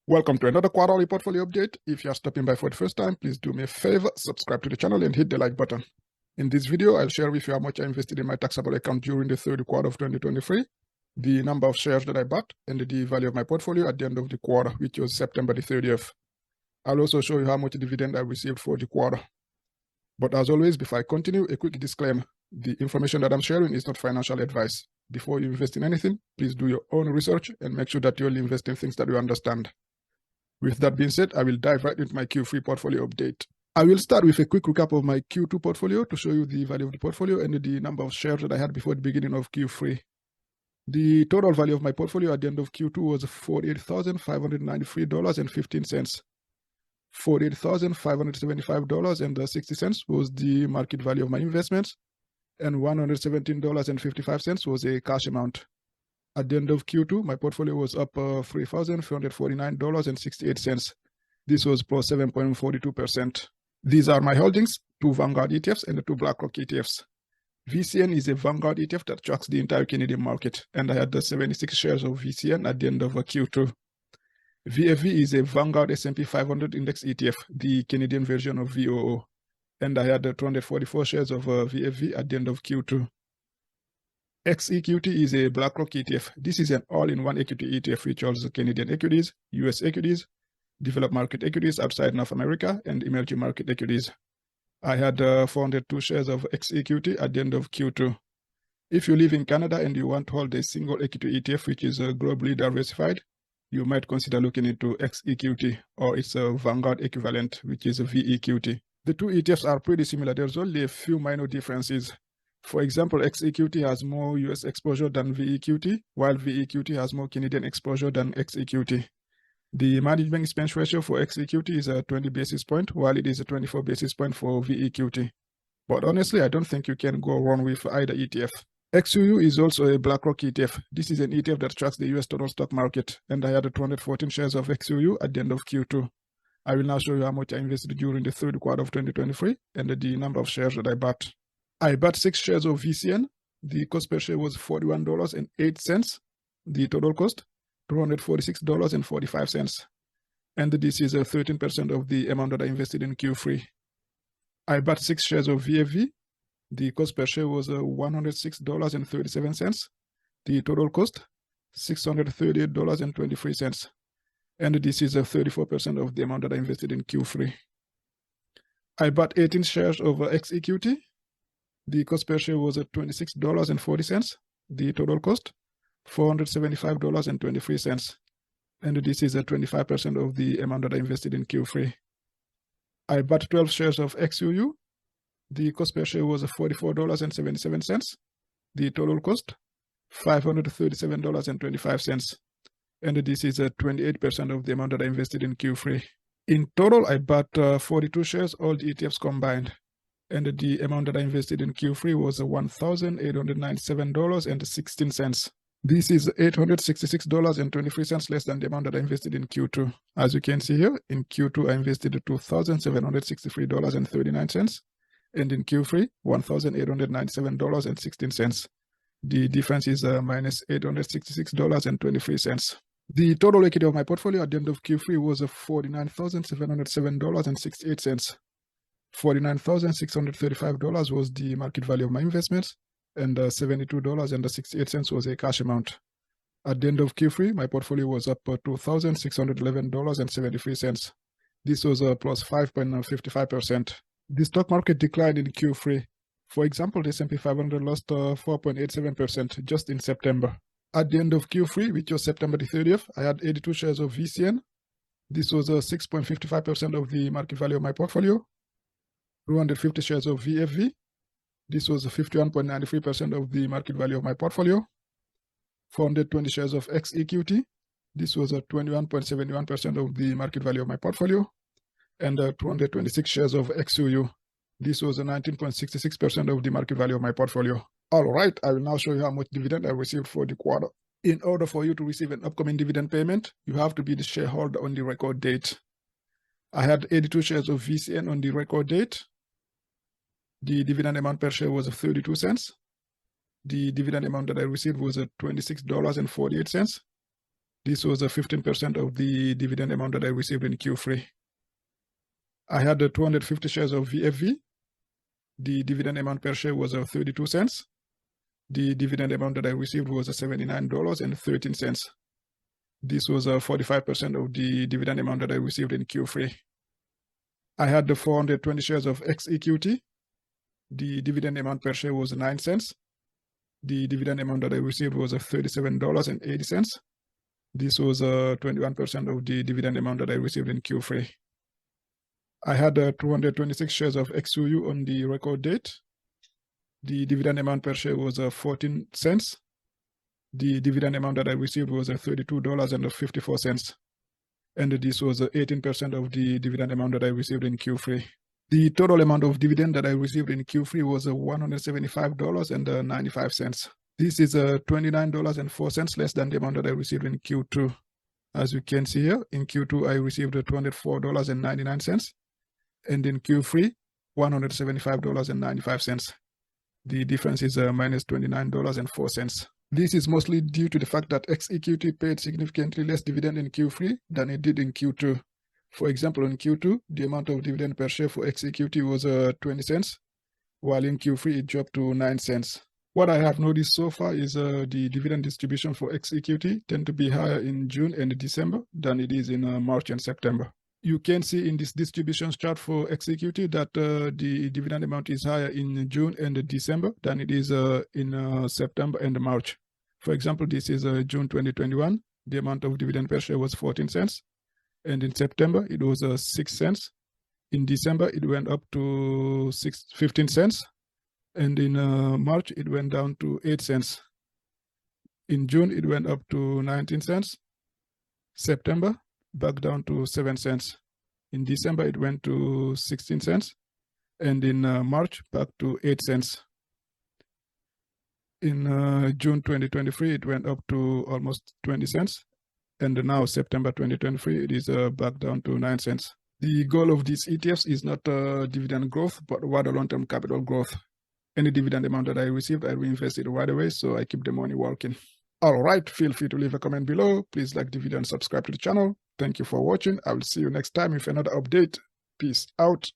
Welcome to another quarterly portfolio update. If you are stopping by for the first time, please do me a favor, subscribe to the channel and hit the like button. In this video, I'll share with you how much I invested in my taxable account during the third quarter of 2023, the number of shares that I bought, and the value of my portfolio at the end of the quarter, which was September the 30th. I'll also show you how much dividend I received for the quarter. But as always, before I continue, a quick disclaimer. The information that I'm sharing is not financial advice. Before you invest in anything, please do your own research and make sure that you only invest in things that you understand. With that being said, I will dive right into my Q3 portfolio update. I will start with a quick recap of my Q2 portfolio to show you the value of the portfolio and the number of shares that I had before the beginning of Q3. The total value of my portfolio at the end of Q2 was $48,593.15. $48,575.60 was the market value of my investments, and $117.55 was a cash amount. At the end of Q2, my portfolio was up $3,349.68. This was plus 7.42%. These are my holdings, 2 Vanguard ETFs and the 2 BlackRock ETFs. VCN is a Vanguard ETF that tracks the entire Canadian market, and I had the 76 shares of VCN at the end of Q2. VFV is a Vanguard S&P 500 Index ETF, the Canadian version of VOO, and I had 244 shares of VFV at the end of Q2. XEQT is a BlackRock ETF. This is an all-in-one equity ETF which holds Canadian equities, US equities, developed market equities outside North America, and emerging market equities. I had 402 shares of XEQT at the end of Q2. If you live in Canada and you want to hold a single equity ETF which is globally diversified, you might consider looking into XEQT or its Vanguard equivalent, which is VEQT. The two ETFs are pretty similar. There's only a few minor differences. For example, XEQT has more US exposure than VEQT, while VEQT has more Canadian exposure than XEQT. The management expense ratio for XEQT is 20 basis points, while it is 24 basis points for VEQT. But honestly, I don't think you can go wrong with either ETF. XUU is also a BlackRock ETF. This is an ETF that tracks the US total stock market, and I had 214 shares of XUU at the end of Q2. I will now show you how much I invested during the third quarter of 2023 and the number of shares that I bought. I bought 6 shares of VCN. The cost per share was $41.08. The total cost, $246.45. And this is 13% of the amount that I invested in Q3. I bought 6 shares of VFV. The cost per share was $106.37. The total cost, $638.23. And this is 34% of the amount that I invested in Q3. I bought 18 shares of XEQT. The cost per share was at $26.40. The total cost, $475.23. And this is 25% of the amount that I invested in Q3. I bought 12 shares of XUU. The cost per share was $44.77. The total cost, $537.25. And this is 28% of the amount that I invested in Q3. In total, I bought 42 shares, all the ETFs combined. And the amount that I invested in Q3 was $1,897.16. This is $866.23 less than the amount that I invested in Q2. As you can see here, in Q2 I invested $2,763.39, and in Q3, $1,897.16. The difference is minus $866.23. The total equity of my portfolio at the end of Q3 was $49,707.68. $49,635 was the market value of my investments, and $72.68 was a cash amount. At the end of Q3, my portfolio was up $2,611.73. This was plus 5.55%. The stock market declined in Q3. For example, the S&P 500 lost 4.87% just in September. At the end of Q3, which was September the 30th, I had 82 shares of VCN. This was 6.55% of the market value of my portfolio. 250 shares of VFV. This was 51.93% of the market value of my portfolio. 420 shares of XEQT. This was 21.71% of the market value of my portfolio. And 226 shares of XUU. This was 19.66% of the market value of my portfolio. All right, I will now show you how much dividend I received for the quarter. In order for you to receive an upcoming dividend payment, you have to be the shareholder on the record date. I had 82 shares of VCN on the record date. The dividend amount per share was 32 cents. The dividend amount that I received was $26.48. This was 15% of the dividend amount that I received in Q3. I had 250 shares of VFV. The dividend amount per share was 32 cents. The dividend amount that I received was $79.13. This was 45% of the dividend amount that I received in Q3. I had the 420 shares of XEQT. The dividend amount per share was 9 cents. The dividend amount that I received was $37.80. This was 21% of the dividend amount that I received in Q3. I had 226 shares of XUU on the record date. The dividend amount per share was 14 cents. The dividend amount that I received was $32.54. And this was 18% of the dividend amount that I received in Q3. The total amount of dividend that I received in Q3 was $175.95. This is $29.04 less than the amount that I received in Q2. As you can see here, in Q2 I received $204.99, and in Q3 $175.95. The difference is minus $29.04. This is mostly due to the fact that XEQT paid significantly less dividend in Q3 than it did in Q2. For example, in Q2, the amount of dividend per share for XEQT was 20 cents, while in Q3 it dropped to 9 cents. What I have noticed so far is the dividend distribution for XEQT tend to be higher in June and December than it is in March and September. You can see in this distribution chart for XEQT that the dividend amount is higher in June and December than it is in September and March. For example, this is June 2021. The amount of dividend per share was 14 cents. And in September, it was 6 cents. In December, it went up to 15 cents. And in March, it went down to 8 cents. In June, it went up to 19 cents. September, back down to 7 cents. In December, it went to 16 cents. And in March, back to 8 cents. In June 2023, it went up to almost 20 cents. And now September 2023, it is back down to 9 cents. The goal of these ETFs is not dividend growth, but rather long-term capital growth. Any dividend amount that I received, I reinvest it right away, so I keep the money working. All right, feel free to leave a comment below. Please like the video and subscribe to the channel. Thank you for watching. I will see you next time with another update. Peace out.